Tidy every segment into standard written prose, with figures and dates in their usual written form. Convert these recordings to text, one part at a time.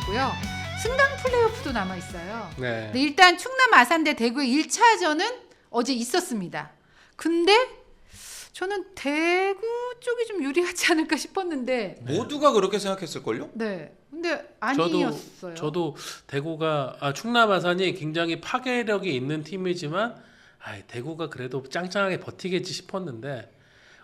있고요. 승강 플레이오프도 남아 있어요. 네. 근데 일단 충남 아산 대 대구의 1차전은 어제 있었습니다. 근데 저는 대구 쪽이 좀 유리하지 않을까 싶었는데 모두가 그렇게 생각했을걸요? 네. 근데 아니었어요. 저도 대구가 충남 아산이 굉장히 파괴력이 있는 팀이지만 대구가 그래도 짱짱하게 버티겠지 싶었는데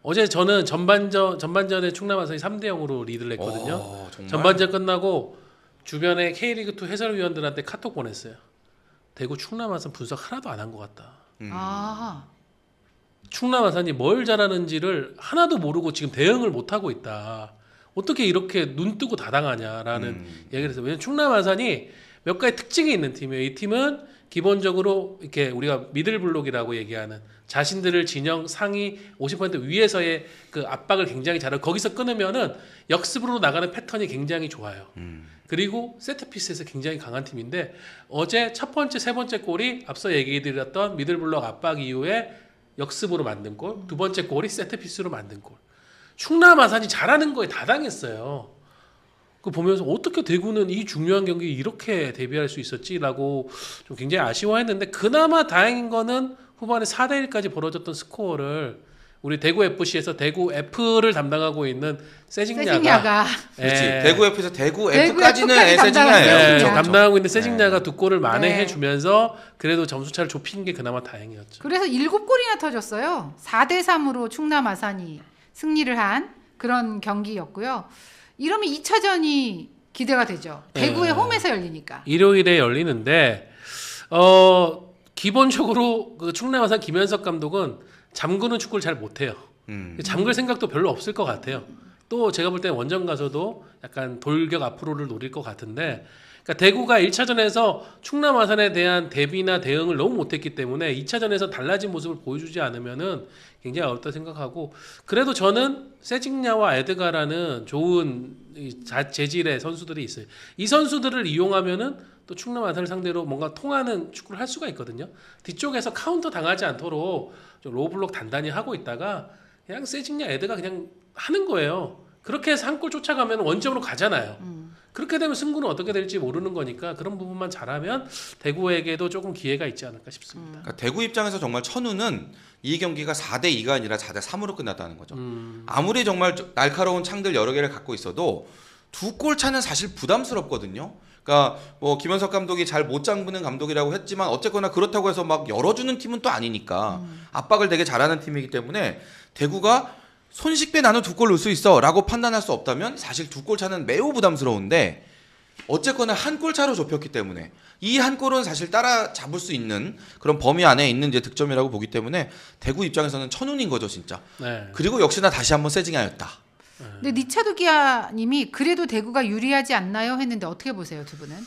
어제 저는 전반전에 충남 아산이 3대 0으로 리드를 했거든요. 정말? 전반전 끝나고 주변에 K리그2 해설위원들한테 카톡 보냈어요. 대구 충남 아산 분석 하나도 안 한 것 같다. 아. 충남 아산이 뭘 잘하는지를 하나도 모르고 지금 대응을 못 하고 있다. 어떻게 이렇게 눈 뜨고 다당하냐라는 얘기를 했어요. 왜냐면 충남 아산이 몇 가지 특징이 있는 팀이에요. 이 팀은 기본적으로 이렇게 우리가 미들블록이라고 얘기하는 자신들을 진영 상위 50% 위에서의 그 압박을 굉장히 잘하고 거기서 끊으면은 역습으로 나가는 패턴이 굉장히 좋아요. 그리고 세트피스에서 굉장히 강한 팀인데 어제 첫 번째, 세 번째 골이 앞서 얘기드렸던 미들블록 압박 이후에 역습으로 만든 골, 두 번째 골이 세트피스로 만든 골. 충남 아산이 잘하는 거에 다 당했어요. 그 보면서 어떻게 대구는 이 중요한 경기에 이렇게 대비할 수 있었지라고 좀 굉장히 아쉬워했는데 그나마 다행인 거는 후반에 4대 1까지 벌어졌던 스코어를 우리 대구 FC에서 대구 F를 담당하고 있는 세징야가 그렇지. 예. 대구 F에서 대구 대구 F까지는 F까지 세징야예요. 담당하세요. 그렇죠. 담당하고 있는 세징야가 두 골을 만회해 네. 주면서 그래도 점수차를 좁힌 게 그나마 다행이었죠. 그래서 7골이나 터졌어요. 4대 3으로 충남 아산이 승리를 한 그런 경기였고요. 이러면 2차전이 기대가 되죠. 대구의 네. 홈에서 열리니까. 일요일에 열리는데 기본적으로 그 충남 아산 김현석 감독은 잠그는 축구를 잘 못해요. 잠글 생각도 별로 없을 것 같아요. 또 제가 볼 때는 원정 가서도 약간 돌격 앞으로를 노릴 것 같은데 그러니까 대구가 1차전에서 충남 아산에 대한 대비나 대응을 너무 못했기 때문에 2차전에서 달라진 모습을 보여주지 않으면은 굉장히 어렵다 생각하고 그래도 저는 세징야와 에드가라는 좋은 재질의 선수들이 있어요. 이 선수들을 이용하면은 또 충남 아산을 상대로 뭔가 통하는 축구를 할 수가 있거든요. 뒤쪽에서 카운터 당하지 않도록 좀 로블록 단단히 하고 있다가 그냥 세징야 에드가 그냥 하는 거예요. 그렇게 해서 한 골 쫓아가면 원점으로 가잖아요. 그렇게 되면 승부는 어떻게 될지 모르는 거니까 그런 부분만 잘하면 대구에게도 조금 기회가 있지 않을까 싶습니다. 그러니까 대구 입장에서 정말 천우는 이 경기가 4대 2가 아니라 4대 3으로 끝났다는 거죠. 아무리 정말 날카로운 창들 여러 개를 갖고 있어도 두 골 차는 사실 부담스럽거든요. 그러니까 뭐 김현석 감독이 잘 못 잠그는 감독이라고 했지만 어쨌거나 그렇다고 해서 막 열어주는 팀은 또 아니니까 압박을 되게 잘하는 팀이기 때문에 대구가 손쉽게 나는 두 골 넣을 수 있어 라고 판단할 수 없다면 사실 두 골 차는 매우 부담스러운데 어쨌거나 한 골 차로 좁혔기 때문에 이 한 골은 사실 따라잡을 수 있는 그런 범위 안에 있는 이제 득점이라고 보기 때문에 대구 입장에서는 천운인 거죠 진짜. 네. 그리고 역시나 다시 한번 세징야였다. 근데 니차도 기아님이 그래도 대구가 유리하지 않나요? 했는데 어떻게 보세요, 두 분은?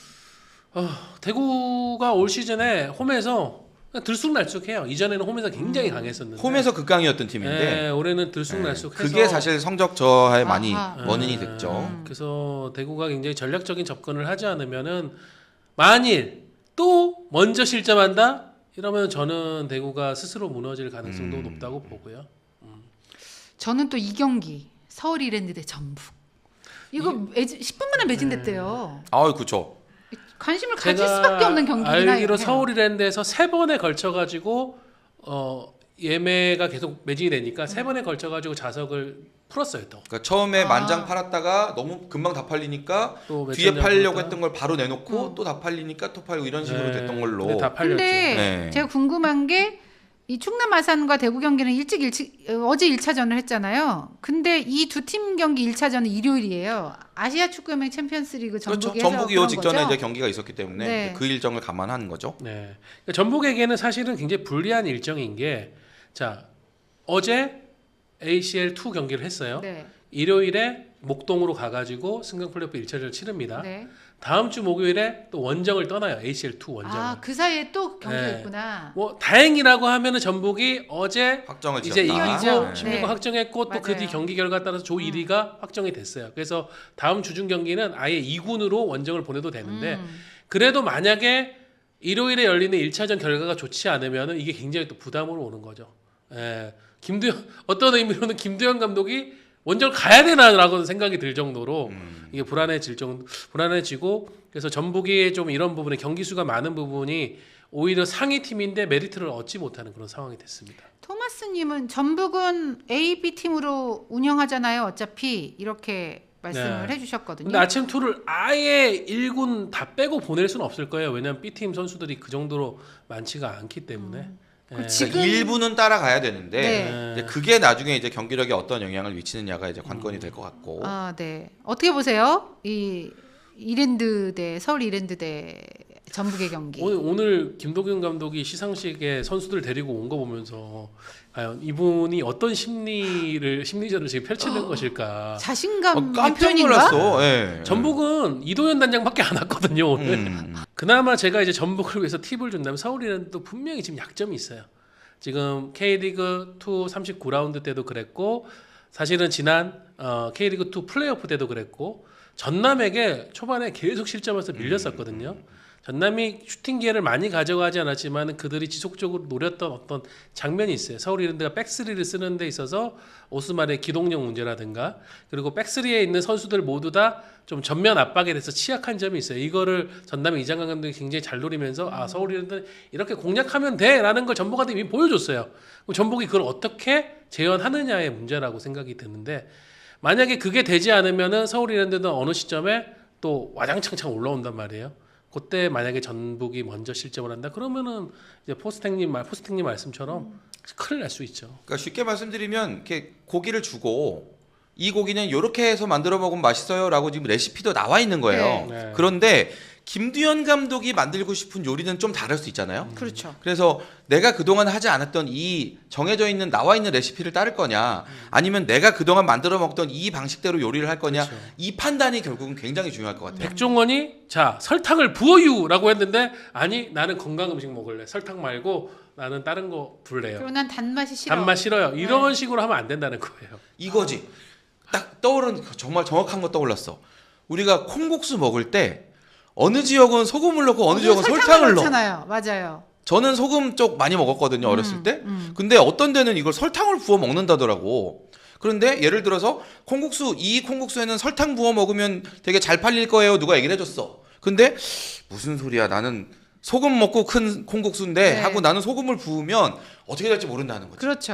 대구가 올 시즌에 홈에서 들쑥날쑥해요. 이전에는 홈에서 굉장히 강했었는데 홈에서 극강이었던 팀인데 네, 올해는 들쑥날쑥해서 그게 사실 성적 저하에 많이 아하. 원인이 됐죠. 그래서 대구가 굉장히 전략적인 접근을 하지 않으면은 만일 또 먼저 실점한다 이러면 저는 대구가 스스로 무너질 가능성도 높다고 보고요. 저는 또 이 경기 서울 이랜드 대 전북. 이거 10분 만에 매진됐대요. 아, 그렇죠. 관심을 가질 수밖에 없는 경기긴 해요. 알기로 서울이랜드에서 3번에 걸쳐가지고 예매가 계속 매진이 되니까 3번에 걸쳐가지고 자석을 풀었어요 또. 그러니까 처음에 만장 팔았다가 너무 금방 다 팔리니까 또 뒤에 몇 팔려고 전 했던 걸 바로 내놓고 또 다 팔리니까 또 팔고 이런 식으로 됐던 걸로. 근데 다 팔렸죠. 근데 네. 제가 궁금한 게 이 충남 아산과 대구 경기는 어제 1차전을 했잖아요. 근데 이 두 팀 경기 1차전은 일요일이에요. 아시아 축구연맹 챔피언스리그 전북에서 그렇죠. 전북이 요 그런 직전에 거죠? 이제 경기가 있었기 때문에 네. 그 일정을 감안한 거죠. 네. 그러니까 전북에게는 사실은 굉장히 불리한 일정인 게 자 어제 ACL2 경기를 했어요. 네. 일요일에 목동으로 가가지고 승강 플레이오프 1차전을 치릅니다. 네. 다음 주 목요일에 또 원정을 떠나요. ACL2 원정을. 아, 그 사이에 또 경기가 네. 있구나. 뭐 다행이라고 하면은 전북이 어제 확정을 이제 지었다. 이기고 네. 16강 확정했고 또 그 뒤 맞아요. 경기 결과에 따라서 조 1위가 확정이 됐어요. 그래서 다음 주중 경기는 아예 2군으로 원정을 보내도 되는데 그래도 만약에 일요일에 열리는 1차전 결과가 좋지 않으면은 이게 굉장히 또 부담으로 오는 거죠. 예. 어떤 의미로는 김두현 감독이 원정을 가야 되나라고 생각이 들 정도로 이게 불안해지고 그래서 전북이 좀 이런 부분에 경기 수가 많은 부분이 오히려 상위 팀인데 메리트를 얻지 못하는 그런 상황이 됐습니다. 토마스님은 전북은 A, B 팀으로 운영하잖아요. 어차피 이렇게 말씀을 네. 해주셨거든요. 근데 아침 투를 아예 1군 다 빼고 보낼 수는 없을 거예요. 왜냐하면 B팀 선수들이 그 정도로 많지가 않기 때문에. 예. 지금- 일부는 따라가야 되는데 네. 이제 그게 나중에 이제 경기력에 어떤 영향을 미치느냐가 이제 관건이 될 것 같고. 아, 네. 어떻게 보세요? 이 이랜드 대 서울 이랜드 대 전북의 경기. 오늘 김도균 감독이 시상식에 선수들 데리고 온 거 보면서 과연 이분이 어떤 심리전을 지금 펼치는 것일까. 자신감의 깜짝 표현인가? 놀랐어. 예. 전북은 이도현 단장밖에 안 왔거든요 오늘. 그나마 제가 이제 전북을 위해서 팁을 준다면 서울이는 또 분명히 지금 약점이 있어요. 지금 K리그 2 39라운드 때도 그랬고 사실은 지난 K리그 2 플레이오프 때도 그랬고 전남에게 초반에 계속 실점해서 밀렸었거든요. 전남이 슈팅 기회를 많이 가져가지 않았지만 그들이 지속적으로 노렸던 어떤 장면이 있어요. 서울 이랜드가 백스리를 쓰는 데 있어서 오스만의 기동력 문제라든가 그리고 백스리에 있는 선수들 모두 다 좀 전면 압박에 대해서 취약한 점이 있어요. 이거를 전남의 이장관 감독이 굉장히 잘 노리면서 아 서울 이랜드 이렇게 공략하면 돼라는 걸 전북한테 이미 보여줬어요. 그럼 전북이 그걸 어떻게 재현하느냐의 문제라고 생각이 드는데 만약에 그게 되지 않으면은 서울 이랜드는 어느 시점에 또 와장창창 올라온단 말이에요. 그때 만약에 전북이 먼저 실점을 한다 그러면은 이제 포스팅님 말씀처럼 큰일 날 수 있죠. 그러니까 쉽게 말씀드리면 이렇게 고기를 주고 이 고기는 이렇게 해서 만들어 먹으면 맛있어요라고 지금 레시피도 나와 있는 거예요. 네. 그런데 김두현 감독이 만들고 싶은 요리는 좀 다를 수 있잖아요. 그렇죠. 그래서 내가 그동안 하지 않았던 이 정해져 있는 나와 있는 레시피를 따를 거냐 아니면 내가 그동안 만들어 먹던 이 방식대로 요리를 할 거냐 그렇죠. 이 판단이 결국은 굉장히 중요할 것 같아요. 백종원이 자 설탕을 부어유라고 했는데 아니 나는 건강 음식 먹을래 설탕 말고 나는 다른 거 부를래요. 그리고 난 단맛이 싫어. 단맛 싫어요. 이런 식으로 하면 안 된다는 거예요. 이거지. 딱 떠오른 정말 정확한 거 떠올랐어. 우리가 콩국수 먹을 때 어느 지역은 소금을 넣고 어느 지역은 설탕을 넣어. 넣잖아요. 맞아요. 저는 소금 쪽 많이 먹었거든요 어렸을 때. 근데 어떤 데는 이걸 설탕을 부어 먹는다더라고. 그런데 예를 들어서 이 콩국수에는 설탕 부어 먹으면 되게 잘 팔릴 거예요. 누가 얘기를 해줬어. 근데 무슨 소리야? 나는 소금 먹고 큰 콩국수인데 네. 하고 나는 소금을 부으면 어떻게 될지 모른다는 거지. 그렇죠.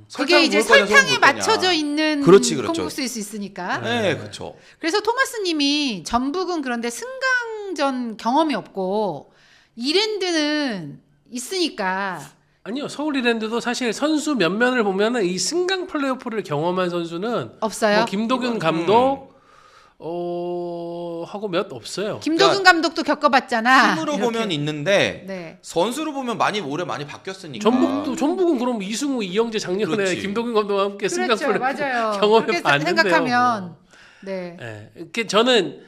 설탕 그게 이제 부을 거냐, 소금 설탕에 부을 거냐. 맞춰져 있는 그렇지, 그렇죠. 콩국수일 수 있으니까. 네, 그렇죠. 그래서 토마스님이 전북은 그런데 승강전 경험이 없고 이랜드는 있으니까 아니요 서울 이랜드도 사실 선수 면면을 보면은 이 승강 플레이오프를 경험한 선수는 없어요. 뭐 김도균 감독 하고 몇 없어요. 김도균 감독도 겪어봤잖아. 팀으로 이렇게. 보면 있는데 네. 선수로 보면 올해 많이 바뀌었으니까. 전북은 그럼 이승우, 이영재 작년에 그렇지. 김도균 감독과 함께 승강 그렇죠, 플레이오프 맞아요. 경험해 그렇게 봤는데요. 생각하면 네. 예. 저는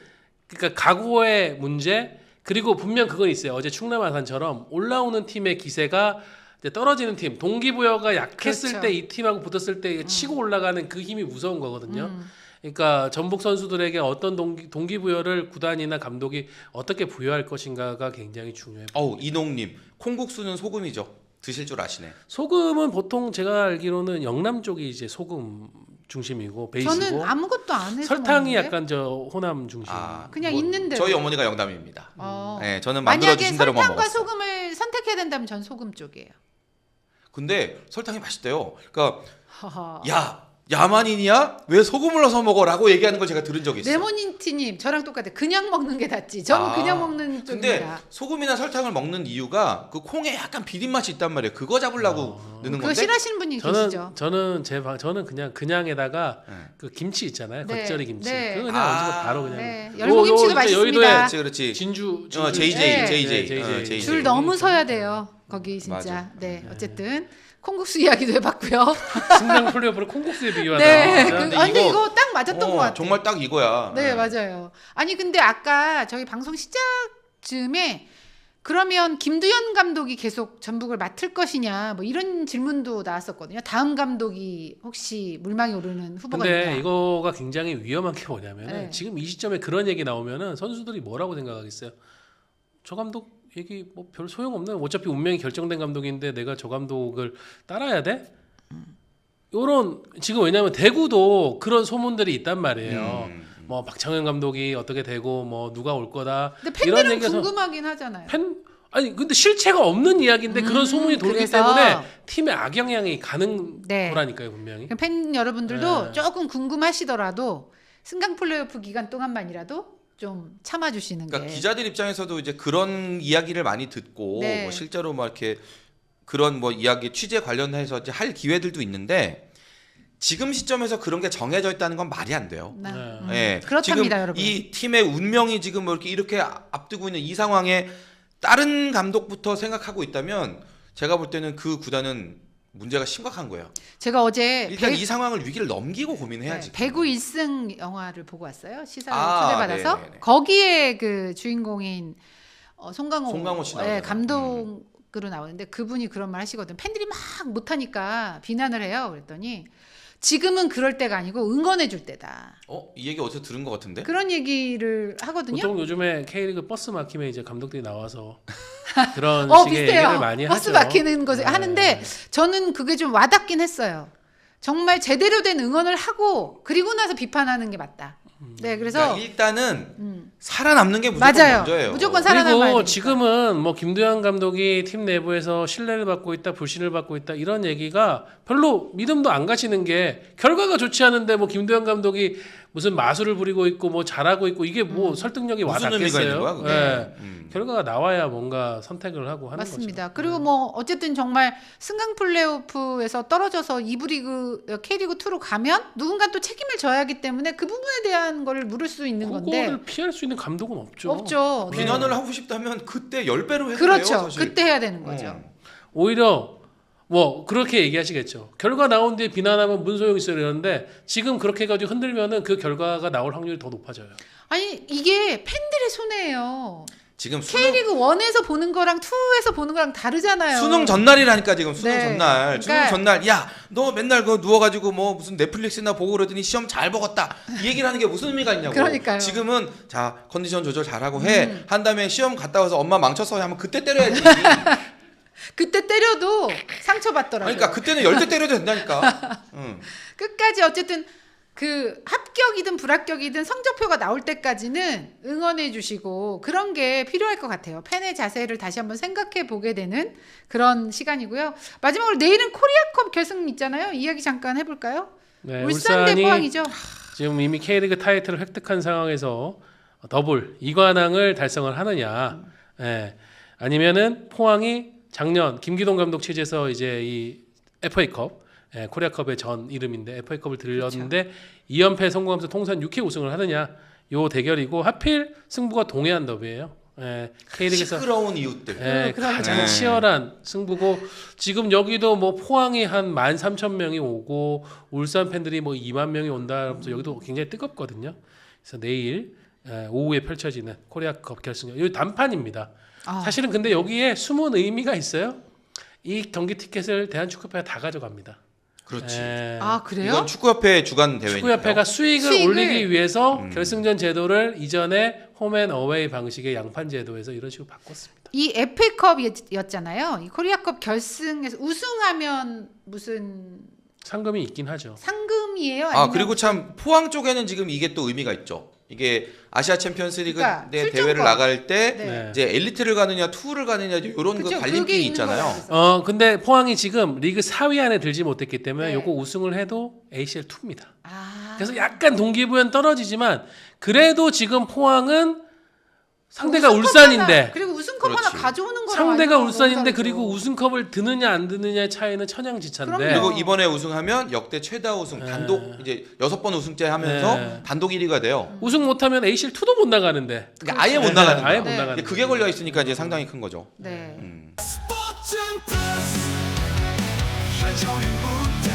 그러니까 각오의 문제 그리고 분명 그건 있어요. 어제 충남 아산처럼 올라오는 팀의 기세가 이제 떨어지는 팀 동기부여가 약했을 그렇죠. 때 이 팀하고 붙었을 때 치고 올라가는 그 힘이 무서운 거거든요. 그러니까 전북 선수들에게 어떤 동기부여를 구단이나 감독이 어떻게 부여할 것인가가 굉장히 중요해요. 이농님 콩국수는 소금이죠. 드실 줄 아시네. 소금은 보통 제가 알기로는 영남 쪽이 이제 소금 중심이고 베이스고 저는 아무것도 안 해서 설탕이 먹는데? 약간 저 호남 중심. 그냥 있는 대로. 저희 어머니가 영남입니다. 어. 네, 저는 만들어 만약에 주신 대로만 설탕과 먹었어요. 소금을 선택해야 된다면 전 소금 쪽이에요. 근데 설탕이 맛있대요. 그러니까 허허. 야만인이야? 왜 소금을 넣어서 먹어라고 얘기하는 걸 제가 들은 적이 있어요. 레모니티님 저랑 똑같아. 그냥 먹는 게 낫지. 저는 그냥 먹는 근데 쪽입니다. 소금이나 설탕을 먹는 이유가 그 콩에 약간 비린 맛이 있단 말이에요. 그거 잡으려고 넣는 그거 건데. 싫어하시는 분이 계시죠. 저는 그냥에다가 네. 그 김치 있잖아요. 네. 겉절이 김치. 네. 그거 그냥 얹어서 바로 그냥. 네. 열무김치도 이제 맛있습니다. 여의도에 그렇지. 진주 JJ. JJ. 줄 너무 서야 돼요. 거기 진짜. 맞아. 네. 어쨌든 콩국수 이야기도 해봤고요. 승강 플레이오프를 콩국수에 비교하다. 네. 진짜. 근데 이거 딱 맞았던 것 같아요. 정말 딱 이거야. 네, 맞아요. 아니 근데 아까 저희 방송 시작쯤에 그러면 김두현 감독이 계속 전북을 맡을 것이냐 뭐 이런 질문도 나왔었거든요. 다음 감독이 혹시 물망에 오르는 후보가 근데 있냐. 이거가 굉장히 위험한 게 뭐냐면 네. 지금 이 시점에 그런 얘기 나오면은 선수들이 뭐라고 생각하겠어요? 저 감독 얘기 뭐 별 소용 없네. 어차피 운명이 결정된 감독인데 내가 저 감독을 따라야 돼? 요런 지금 왜냐하면 대구도 그런 소문들이 있단 말이에요. 뭐 박창현 감독이 어떻게 되고 뭐 누가 올 거다. 근데 이런 팬들은 얘기에서 궁금하긴 하잖아요. 아니 근데 실체가 없는 이야기인데 그런 소문이 돌기 그래서 때문에 팀에 악영향이 가는 네. 거라니까요 분명히. 팬 여러분들도 네. 조금 궁금하시더라도 승강 플레이오프 기간 동안만이라도 좀 참아주시는 그러니까 게. 기자들 입장에서도 이제 그런 이야기를 많이 듣고 네. 뭐 실제로 막 이렇게 그런 뭐 이야기 취재 관련해서 이제 할 기회들도 있는데 지금 시점에서 그런 게 정해져 있다는 건 말이 안 돼요. 네. 예, 그렇답니다, 지금 여러분. 이 팀의 운명이 지금 뭐 이렇게 앞두고 있는 이 상황에 다른 감독부터 생각하고 있다면 제가 볼 때는 그 구단은 문제가 심각한 거예요. 제가 어제 일단 이 상황을 위기를 넘기고 고민해야지. 배구 1승 영화를 보고 왔어요. 시사회 아, 초대받아서 네네네. 거기에 그 주인공인 송강호 씨 나오죠. 감독으로 나오는데 그분이 그런 말 하시거든. 팬들이 막 못하니까 비난을 해요. 그랬더니 지금은 그럴 때가 아니고 응원해 줄 때다. 이 얘기 어디서 들은 것 같은데? 그런 얘기를 하거든요. 보통 요즘에 K리그 버스 막히면 이제 감독들이 나와서 그런 식의 비슷해요. 얘기를 많이 버스 하죠. 막히는 거 네. 하는데 저는 그게 좀 와닿긴 했어요. 정말 제대로 된 응원을 하고 그리고 나서 비판하는 게 맞다. 네, 그래서 그러니까 일단은 살아남는 게 무조건 맞아요. 먼저예요. 무조건 살아남아야 그리고 되니까. 지금은 뭐 김두현 감독이 팀 내부에서 신뢰를 받고 있다, 불신을 받고 있다 이런 얘기가 별로 믿음도 안 가시는 게 결과가 좋지 않은데 뭐 김두현 감독이 무슨 마술을 부리고 있고 뭐 잘하고 있고 이게 뭐 설득력이 무슨 의미가 있는 거야, 와닿겠어요? 그게? 네. 결과가 나와야 뭔가 선택을 하고 하는 맞습니다. 거죠. 그리고 뭐 어쨌든 정말 승강 플레이오프에서 떨어져서 2부 리그 K리그 2로 가면 누군가 또 책임을 져야 하기 때문에 그 부분에 대한 거를 물을 수 있는 건데 그거를 피할 수 있는 감독은 없죠. 없죠. 네. 비난을 하고 싶다면 그때 10배로 해도 그렇죠. 돼요, 사실. 그때 해야 되는 거죠. 오히려 뭐 그렇게 얘기하시겠죠. 결과 나온 뒤에 비난하면 뭔 소용 있어요 이러는데 지금 그렇게 해가지고 흔들면은 그 결과가 나올 확률이 더 높아져요. 아니 이게 팬들의 손해예요. 지금 K리그 1에서 보는 거랑 2에서 보는 거랑 다르잖아요. 수능 전날이라니까 지금 수능 네. 전날. 그러니까- 수능 전날. 야, 너 맨날 그 누워가지고 뭐 무슨 넷플릭스나 보고 그러더니 시험 잘 보겠다. 이 얘기를 하는 게 무슨 의미가 있냐고. 그러니까요. 지금은 자 컨디션 조절 잘하고 해. 한 다음에 시험 갔다 와서 엄마 망쳤어 하면 그때 때려야지. 그때 때려도 상처받더라고요. 그러니까 그때는 10대 때려도 된다니까. 응. 끝까지 어쨌든 그 합격이든 불합격이든 성적표가 나올 때까지는 응원해 주시고 그런 게 필요할 것 같아요. 팬의 자세를 다시 한번 생각해 보게 되는 그런 시간이고요. 마지막으로 내일은 코리아컵 결승 있잖아요. 이야기 잠깐 해볼까요? 네, 울산 대 울산이 포항이죠. 지금 이미 K리그 타이틀을 획득한 상황에서 더블 2관왕을 달성을 하느냐, 예. 아니면은 포항이 작년 김기동 감독 체제에서 이제 이 FA컵, 예, 코리아컵의 전 이름인데 FA컵을 들렸는데 2연패 성공하면서 통산 6회 우승을 하느냐, 요 대결이고 하필 승부가 동해안 더비예요. 예, K리그에서 시끄러운 이웃들. 예, 그러니까. 가장 네. 치열한 승부고 지금 여기도 뭐 포항이 한 13,000명이 오고 울산 팬들이 뭐 2만 명이 온다 하면서 여기도 굉장히 뜨겁거든요. 그래서 내일 오후에 펼쳐지는 코리아컵 결승전 이 단판입니다. 사실은 근데 여기에 숨은 의미가 있어요. 이 경기 티켓을 대한축구협회가 다 가져갑니다. 그렇지. 예. 그래요? 이건 축구협회 주관 대회니까. 축구협회가 수익을 수익을- 올리기 위해서 결승전 제도를 이전에 홈앤 어웨이 방식의 양판 제도에서 이런 식으로 바꿨습니다. 이 FA컵이었잖아요. 이 코리아컵 결승에서 우승하면 무슨 상금이 있긴 하죠. 상금이에요? 아니면 그리고 참 포항 쪽에는 지금 이게 또 의미가 있죠. 이게 아시아 챔피언스리그 그러니까 대 출전권. 대회를 나갈 때 네. 이제 엘리트를 가느냐 투를 가느냐 이런 그 그쵸, 그게 갈림길이 있는 있잖아요. 거라서. 근데 포항이 지금 리그 4위 안에 들지 못했기 때문에 네. 요거 우승을 해도 ACL 2입니다. 그래서 아, 약간 동기부여는 떨어지지만 그래도 지금 포항은 상대가 우승컵 울산인데 하나, 그리고 우승컵 하나 그렇지. 가져오는 거랑 상대가 아니면 울산인데 너무 다르죠. 그리고 우승컵을 드느냐 안 드느냐의 차이는 천양지차인데 그리고 이번에 우승하면 역대 최다 우승 네. 단독 이제 6번 우승째 하면서 네. 단독 1위가 돼요. 우승 못하면 ACL 2도 못 나가는데 그러니까 아예 못 네, 나가는 아예 거예요. 못 네. 나가는 이제 그게 걸려 있으니까 이제 상당히 큰 거죠. 네. 음. 스포츠 플러스 한정의 무대